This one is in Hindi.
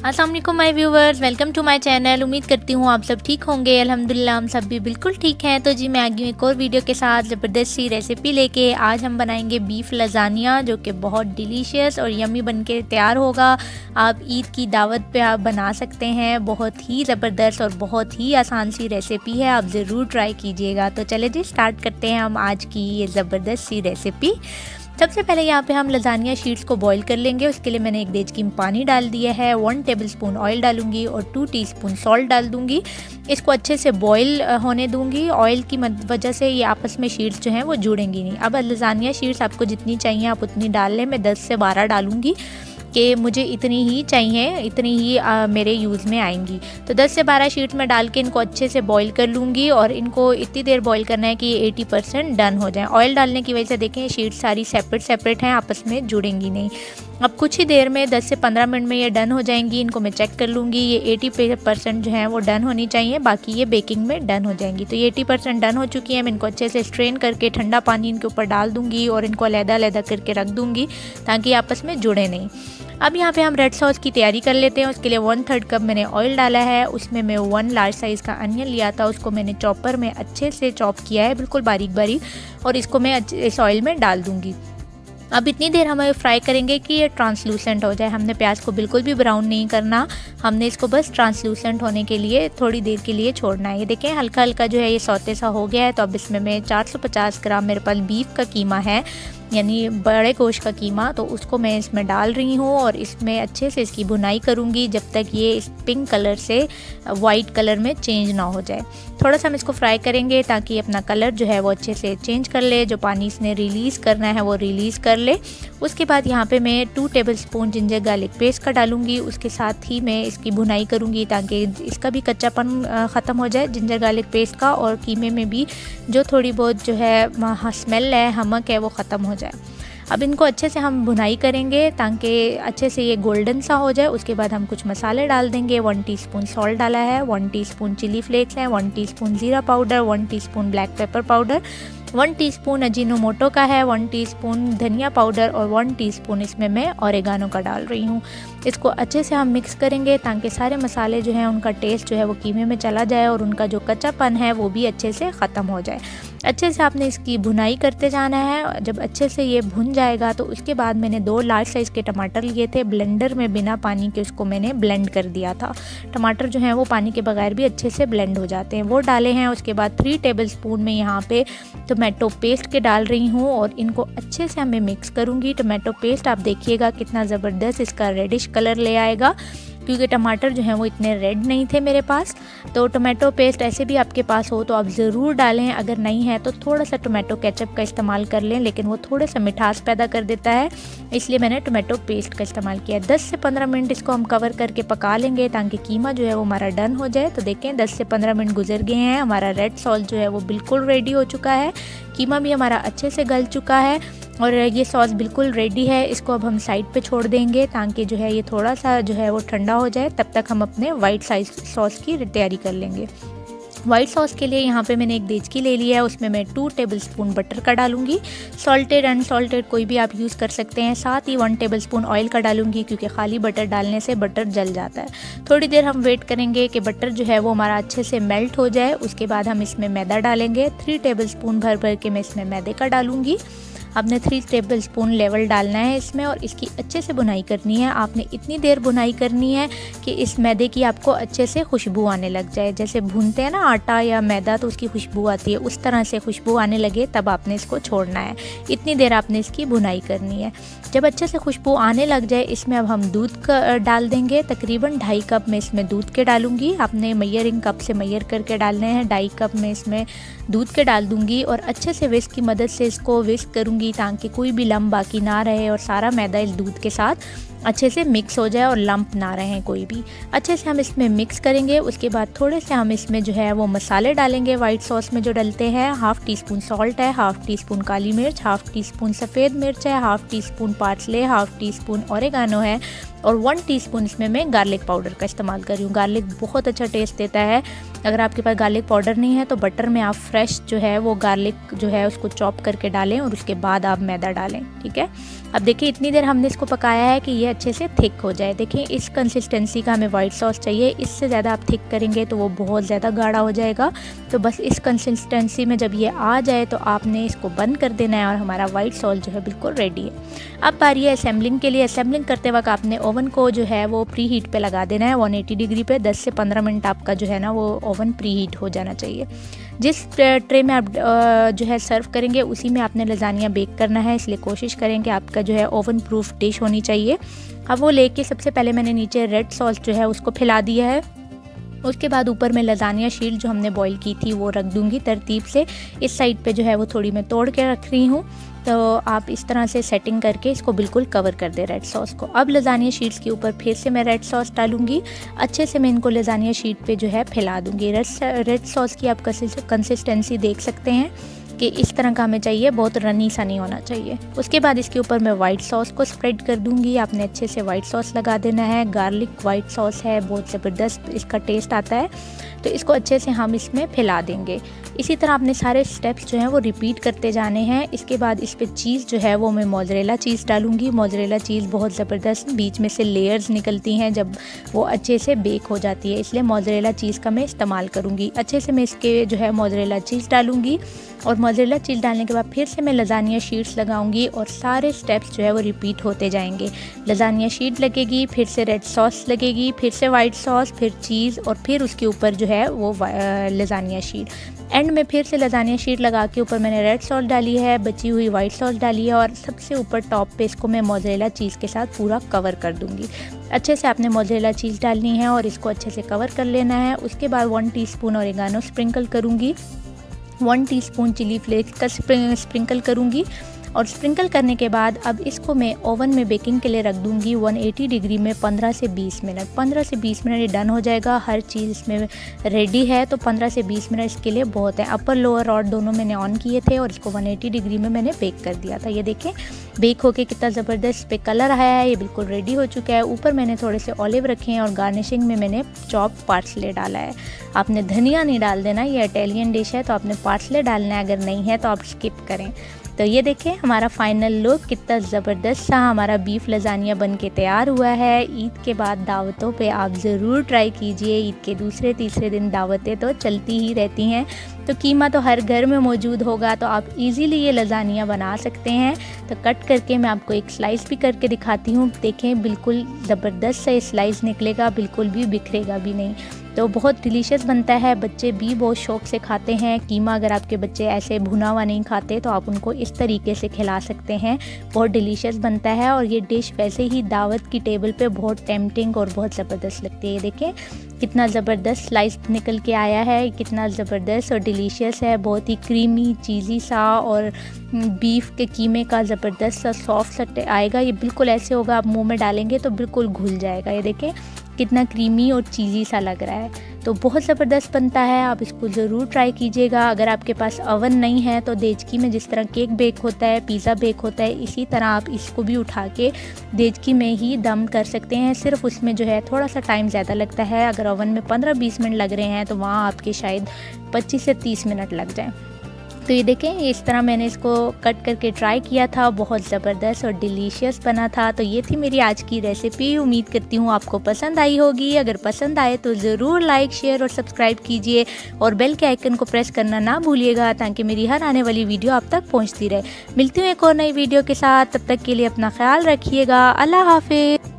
अस्सलाम वालेकुम my viewers, welcome to my channel. उम्मीद करती हूँ आप सब ठीक होंगे। अल्हम्दुलिल्लाह हम सब भी बिल्कुल ठीक हैं। तो जी मैं आ गई हूँ एक और वीडियो के साथ ज़बरदस्त सी रेसिपी लेके। आज हम बनाएंगे बीफ लज़ानिया, जो कि बहुत डिलीशियस और यमी बन के तैयार होगा। आप ईद की दावत पे आप बना सकते हैं। बहुत ही ज़बरदस्त और बहुत ही आसान सी रेसिपी है, आप ज़रूर ट्राई कीजिएगा। तो चले जी स्टार्ट करते हैं हम आज की ये ज़बरदस्त सी रेसिपी। सबसे पहले यहाँ पे हम लज़ानिया शीट्स को बॉईल कर लेंगे। उसके लिए मैंने एक देचकी में पानी डाल दिया है, 1 टेबलस्पून ऑयल डालूंगी और 2 टीस्पून सॉल्ट डाल दूंगी। इसको अच्छे से बॉईल होने दूंगी। ऑयल की वजह से ये आपस में शीट्स जो हैं वो जुड़ेंगी नहीं। अब लज़ानिया शीट्स आपको जितनी चाहिए आप उतनी डाल लें। मैं 10 से 12 डालूंगी कि मुझे इतनी ही चाहिए, इतनी ही मेरे यूज़ में आएंगी। तो 10 से 12 शीट्स में डाल के इनको अच्छे से बॉईल कर लूँगी और इनको इतनी देर बॉईल करना है कि 80% डन हो जाए। ऑयल डालने की वजह से देखें शीट्स सारी सेपरेट हैं, आपस में जुड़ेंगी नहीं। अब कुछ ही देर में 10 से 15 मिनट में ये डन हो जाएंगी। इनको मैं चेक कर लूँगी। ये 80% जो है वो डन होनी चाहिए, बाकी ये बेकिंग में डन हो जाएंगी। तो ये 80% डन हो चुकी है। मैं इनको अच्छे से स्ट्रेन करके ठंडा पानी इनके ऊपर डाल दूँगी और इनको अलग-अलग करके रख दूँगी ताकि आपस में जुड़े नहीं। अब यहाँ पे हम रेड सॉस की तैयारी कर लेते हैं। उसके लिए 1/3 कप मैंने ऑयल डाला है। उसमें मैं 1 लार्ज साइज़ का अनियन लिया था, उसको मैंने चॉपर में अच्छे से चॉप किया है, बिल्कुल बारीक बारीक, और इसको मैं इस ऑयल में डाल दूँगी। अब इतनी देर हमें फ्राई करेंगे कि ये ट्रांसलूसेंट हो जाए। हमने प्याज को बिल्कुल भी ब्राउन नहीं करना, हमने इसको बस ट्रांसलूसेंट होने के लिए थोड़ी देर के लिए छोड़ना है। ये देखें हल्का हल्का जो है ये सौते सा हो गया है। तो अब इसमें मैं 450 ग्राम मेरे पास बीफ का कीमा है, यानी बड़े गोश्त का कीमा, तो उसको मैं इसमें डाल रही हूँ और इसमें अच्छे से इसकी भुनाई करूँगी जब तक ये इस पिंक कलर से वाइट कलर में चेंज ना हो जाए। थोड़ा सा हम इसको फ्राई करेंगे ताकि अपना कलर जो है वो अच्छे से चेंज कर ले, जो पानी इसने रिलीज़ करना है वो रिलीज़ कर ले। उसके बाद यहाँ पे मैं 2 टेबलस्पून जिंजर गार्लिक पेस्ट का डालूंगी। उसके साथ ही मैं इसकी भुनाई करूँगी ताकि इसका भी कच्चापन ख़त्म हो जाए, जिंजर गार्लिक पेस्ट का, और कीमे में भी जो थोड़ी बहुत जो है स्मेल है, हमक है, वो ख़त्म हो जाए। अब इनको अच्छे से हम भुनाई करेंगे ताकि अच्छे से ये गोल्डन सा हो जाए। उसके बाद हम कुछ मसाले डाल देंगे। 1 टीस्पून सॉल्ट डाला है, 1 टीस्पून चिली फ्लेक्स है, 1 टीस्पून ज़ीरा powder, 1 teaspoon black pepper powder, 1 teaspoon Ajinomoto का है, 1 टीस्पून धनिया पाउडर और 1 टीस्पून इसमें मैं ओरेगानो का डाल रही हूँ। इसको अच्छे से हम मिक्स करेंगे ताकि सारे मसाले जो हैं उनका टेस्ट जो है वो कीमे में चला जाए और उनका जो कच्चापन है वो भी अच्छे से ख़त्म हो जाए। अच्छे से आपने इसकी भुनाई करते जाना है। जब अच्छे से ये भुन जाएगा तो उसके बाद मैंने 2 लार्ज साइज़ के टमाटर लिए थे, ब्लेंडर में बिना पानी के उसको मैंने ब्लेंड कर दिया था। टमाटर जो हैं वो पानी के बगैर भी अच्छे से ब्लेंड हो जाते हैं, वो डाले हैं। उसके बाद 3 टेबलस्पून में यहाँ पे टोमेटो पेस्ट के डाल रही हूँ और इनको अच्छे से हमें मिक्स करूँगी। टोमेटो पेस्ट आप देखिएगा कितना ज़बरदस्त इसका रेडिश कलर ले आएगा, क्योंकि टमाटर जो हैं वो इतने रेड नहीं थे मेरे पास। तो टोमेटो पेस्ट ऐसे भी आपके पास हो तो आप ज़रूर डालें, अगर नहीं है तो थोड़ा सा टोमेटो केचप का इस्तेमाल कर लें, लेकिन वो थोड़ा सा मिठास पैदा कर देता है, इसलिए मैंने टोमेटो पेस्ट का इस्तेमाल किया। 10 से 15 मिनट इसको हम कवर करके पका लेंगे ताकि कीमा जो है वो हमारा डन हो जाए। तो देखें 10 से 15 मिनट गुजर गए हैं, हमारा रेड सॉस जो है वो बिल्कुल रेडी हो चुका है, कीमा भी हमारा अच्छे से गल चुका है और ये सॉस बिल्कुल रेडी है। इसको अब हम साइड पे छोड़ देंगे ताकि जो है ये थोड़ा सा जो है वो ठंडा हो जाए। तब तक हम अपने वाइट सॉस की तैयारी कर लेंगे। वाइट सॉस के लिए यहाँ पे मैंने एक देचकी ले लिया है, उसमें मैं 2 टेबलस्पून बटर का डालूंगी। सॉल्टेड अनसॉल्टेड कोई भी आप यूज़ कर सकते हैं। साथ ही 1 टेबलस्पून ऑयल का डालूंगी, क्योंकि खाली बटर डालने से बटर जल जाता है। थोड़ी देर हम वेट करेंगे कि बटर जो है वो हमारा अच्छे से मेल्ट हो जाए। उसके बाद हम इसमें मैदा डालेंगे। 3 टेबलस्पून भर के मैं इसमें मैदे का डालूंगी। आपने 3 टेबलस्पून लेवल डालना है इसमें और इसकी अच्छे से बुनाई करनी है। आपने इतनी देर बुनाई करनी है कि इस मैदे की आपको अच्छे से खुशबू आने लग जाए। जैसे भूनते हैं ना आटा या मैदा तो उसकी खुशबू आती है, उस तरह से खुशबू आने लगे तब आपने इसको छोड़ना है। इतनी देर आपने इसकी बुनाई करनी है। जब अच्छे से खुशबू आने लग जाए इसमें अब हम दूध का डाल देंगे। तकरीबन 2.5 कप में इसमें दूध के डालूंगी। आपने मेजरिंग कप से मेजर करके डालने हैं। 2.5 कप में इसमें दूध के डाल दूंगी और अच्छे से विस्क की मदद से इसको विस्क करूंगी ताकि कोई भी लम्ब बाकी ना रहे और सारा मैदा इस दूध के साथ अच्छे से मिक्स हो जाए और लंप ना रहें कोई भी। अच्छे से हम इसमें मिक्स करेंगे। उसके बाद थोड़े से हम इसमें जो है वो मसाले डालेंगे वाइट सॉस में जो डलते हैं। 1/2 टीस्पून सॉल्ट है, 1/2 टीस्पून काली मिर्च, 1/2 टीस्पून सफ़ेद मिर्च है, 1/2 टीस्पून पार्सले, 1/2 टीस्पून ओरेगानो है, और 1 टीस्पून इसमें मैं गार्लिक पाउडर का इस्तेमाल कर रही हूँ। गार्लिक बहुत अच्छा टेस्ट देता है। अगर आपके पास गार्लिक पाउडर नहीं है तो बटर में आप फ्रेश जो है वो गार्लिक जो है उसको चॉप करके डालें और उसके बाद आप मैदा डालें, ठीक है। अब देखिए इतनी देर हमने इसको पकाया है कि ये अच्छे से थिक हो जाए। देखिए इस कंसिस्टेंसी का हमें वाइट सॉस चाहिए। इससे ज़्यादा आप थिक करेंगे तो वो बहुत ज़्यादा गाढ़ा हो जाएगा। तो बस इस कंसिस्टेंसी में जब ये आ जाए तो आपने इसको बंद कर देना है और हमारा वाइट सॉस जो है बिल्कुल रेडी है। अब बारी है असेंबलिंग के लिए। असेंबलिंग करते वक्त आपने ओवन को जो है वो प्री हीट पे लगा देना है 180 डिग्री पे। 10 से 15 मिनट आपका जो है ना वो ओवन प्री हीट हो जाना चाहिए। जिस ट्रे में आप जो है सर्व करेंगे उसी में आपने लजानिया बेक करना है, इसलिए कोशिश करें कि आपका जो है ओवन प्रूफ डिश होनी चाहिए। अब वो लेके सबसे पहले मैंने नीचे रेड सॉस जो है उसको फैला दिया है। उसके बाद ऊपर में लजानिया शीट जो हमने बॉईल की थी वो रख दूंगी तरतीब से। इस साइड पे जो है वो थोड़ी मैं तोड़ के रख रही हूँ। तो आप इस तरह से सेटिंग करके इसको बिल्कुल कवर कर दे रेड सॉस को। अब लजानिया शीट्स के ऊपर फिर से मैं रेड सॉस डालूंगी। अच्छे से मैं इनको लजानिया शीट पे जो है फैला दूंगी। रेड सॉस की आप कंसिस्टेंसी देख सकते हैं कि इस तरह का हमें चाहिए, बहुत रनी सा नहीं होना चाहिए। उसके बाद इसके ऊपर मैं वाइट सॉस को स्प्रेड कर दूंगी। आपने अच्छे से वाइट सॉस लगा देना है। गार्लिक वाइट सॉस है, बहुत ज़बरदस्त इसका टेस्ट आता है। तो इसको अच्छे से हम इसमें फैला देंगे। इसी तरह आपने सारे स्टेप्स जो हैं वो रिपीट करते जाने हैं। इसके बाद इस पे चीज़ जो है वो मैं मोज़रेला चीज़ डालूंगी। मोज़रेला चीज़ बहुत ज़बरदस्त बीच में से लेयर्स निकलती हैं जब वो अच्छे से बेक हो जाती है, इसलिए मोज़रेला चीज़ का मैं इस्तेमाल करूँगी। अच्छे से मैं इसके जो है मोज़रेला चीज़ डालूँगी और मोज़रेला चीज़ डालने के बाद फिर से मैं लजानिया शीट्स लगाऊंगी और सारे स्टेप्स जो है वो रिपीट होते जाएंगे। लजानिया शीट लगेगी, फिर से रेड सॉस लगेगी, फिर से वाइट सॉस, फिर चीज़ और फिर उसके ऊपर जो है वो लजानिया शीट। एंड में फिर से लजानिया शीट लगा के ऊपर मैंने रेड सॉस डाली है, बची हुई वाइट सॉस डाली है और सबसे ऊपर टॉप पे इसको मैं मोज़रेला चीज़ के साथ पूरा कवर कर दूंगी। अच्छे से आपने मोज़रेला चीज़ डालनी है और इसको अच्छे से कवर कर लेना है। उसके बाद 1 टीस्पून ओरिगानो स्प्रिंकल करूँगी, 1 टीस्पून चिली फ्लेक्स का स्प्रिंकल करूँगी और स्प्रिंकल करने के बाद अब इसको मैं ओवन में बेकिंग के लिए रख दूँगी 180 डिग्री में 15 से 20 मिनट। 15 से 20 मिनट ये डन हो जाएगा। हर चीज़ इसमें रेडी है तो 15 से 20 मिनट इसके लिए बहुत है। अपर लोअर रॉड दोनों मैंने ऑन किए थे और इसको 180 डिग्री में मैंने बेक कर दिया था। ये देखें बेक होके कितना ज़बरदस्त पे कलर आया है। ये बिल्कुल रेडी हो चुका है। ऊपर मैंने थोड़े से ऑलिव रखे हैं और गार्निशिंग में मैंने चॉप पार्सले डाला है। आपने धनिया नहीं डाल देना, ये इटालियन डिश है तो आपने पार्सले डालना है, अगर नहीं है तो आप स्किप करें। तो ये देखें हमारा फाइनल लुक कितना ज़बरदस्त सा हमारा बीफ लजानिया बन के तैयार हुआ है। ईद के बाद दावतों पे आप ज़रूर ट्राई कीजिए। ईद के दूसरे तीसरे दिन दावतें तो चलती ही रहती हैं, तो कीमा तो हर घर में मौजूद होगा, तो आप इजीली ये लजानिया बना सकते हैं। तो कट करके मैं आपको एक स्लाइस भी करके दिखाती हूँ। देखें बिल्कुल ज़बरदस्त सा स्लाइस निकलेगा, बिल्कुल भी बिखरेगा भी नहीं। तो बहुत डिलीशियस बनता है, बच्चे भी बहुत शौक़ से खाते हैं कीमा। अगर आपके बच्चे ऐसे भुना हुआ नहीं खाते तो आप उनको इस तरीके से खिला सकते हैं, बहुत डिलीशियस बनता है। और ये डिश वैसे ही दावत की टेबल पे बहुत टेम्पटिंग और बहुत ज़बरदस्त लगती है। देखें कितना ज़बरदस्त स्लाइस निकल के आया है, कितना ज़बरदस्त और डिलीशियस है, बहुत ही क्रीमी चीज़ी सा और बीफ के कीमे का ज़बरदस्त सा सॉफ्ट सा आएगा। ये बिल्कुल ऐसे होगा आप मुंह में डालेंगे तो बिल्कुल घुल जाएगा। ये देखें कितना क्रीमी और चीज़ी सा लग रहा है, तो बहुत ज़बरदस्त बनता है। आप इसको ज़रूर ट्राई कीजिएगा। अगर आपके पास ओवन नहीं है तो देचकी में जिस तरह केक बेक होता है, पिज़्ज़ा बेक होता है, इसी तरह आप इसको भी उठा के देचकी में ही दम कर सकते हैं। सिर्फ उसमें जो है थोड़ा सा टाइम ज़्यादा लगता है। अगर ओवन में 15-20 मिनट लग रहे हैं तो वहाँ आपके शायद 25 से 30 मिनट लग जाएँ। तो ये देखें इस तरह मैंने इसको कट करके ट्राई किया था, बहुत ज़बरदस्त और डिलीशियस बना था। तो ये थी मेरी आज की रेसिपी। उम्मीद करती हूँ आपको पसंद आई होगी। अगर पसंद आए तो ज़रूर लाइक शेयर और सब्सक्राइब कीजिए और बेल के आइकन को प्रेस करना ना भूलिएगा ताकि मेरी हर आने वाली वीडियो आप तक पहुँचती रहे। मिलती हूँ एक और नई वीडियो के साथ, तब तक के लिए अपना ख्याल रखिएगा। अल्लाह हाफिज़।